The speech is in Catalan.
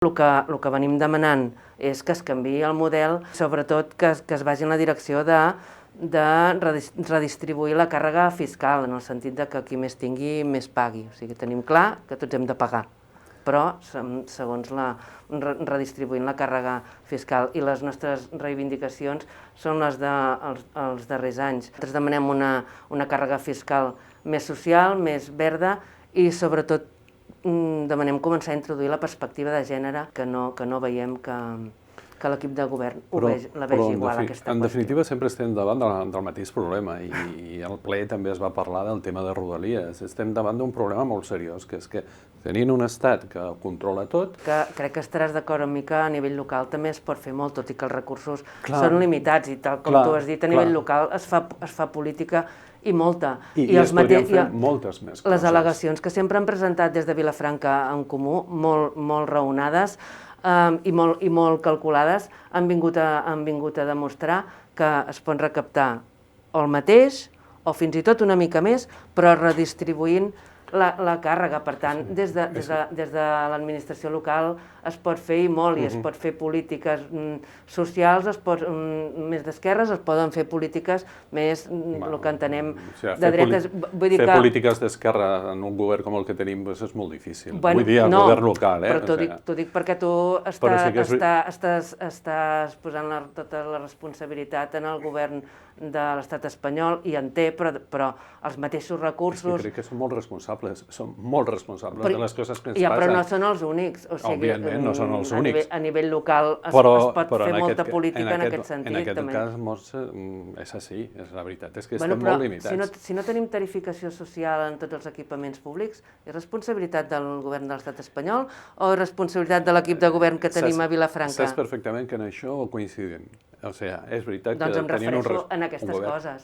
El que venim demanant és que es canviï el model, sobretot que es vagi en la direcció de redistribuir la càrrega fiscal, en el sentit de que qui més tingui, més pagui. O sigui, tenim clar que tots hem de pagar, però segons redistribuint la càrrega fiscal, i les nostres reivindicacions són les dels darrers anys. Nosaltres demanem una càrrega fiscal més social, més verda, i sobretot demanem començar a introduir la perspectiva de gènere, que no veiem que l'equip de govern la vegi igual, aquesta qüestió. En definitiva, sempre estem davant del mateix problema, i al ple també es va parlar del tema de Rodalies. Estem davant d'un problema molt seriós, que és que tenint un estat que ho controla tot... Crec que estaràs d'acord amb mi que a nivell local també es pot fer molt, tot i que els recursos són limitats, i tal com tu has dit, a nivell local es fa política i molta. I es podrien fer moltes més coses. Les al·legacions que sempre han presentat des de Vilafranca en Comú, molt raonades i molt calculades, han vingut a demostrar que es pot recaptar o el mateix, o fins i tot una mica més, però redistribuint la càrrega. Per tant, des de l'administració local es pot fer i molt, i es pot fer polítiques socials, més d'esquerres, es poden fer polítiques més, el que entenem, de dretes. Fer polítiques d'esquerra en un govern com el que tenim és molt difícil. Vull dir, el govern local. Però t'ho dic perquè tu estàs posant tota la responsabilitat en el govern de l'estat espanyol, i en té, però els mateixos recursos... Crec que són molt responsables de les coses que ens passen. Però no són els únics. Òbviament, no són els únics. A nivell local es pot fer molta política en aquest sentit. En aquest cas és així, la veritat és que estem molt limitats. Si no tenim tarificació social en tots els equipaments públics, és responsabilitat del govern de l'estat espanyol o és responsabilitat de l'equip de govern que tenim a Vilafranca? Saps perfectament que en això coincidim. O sigui, és veritat que doncs em refereixo a aquestes coses.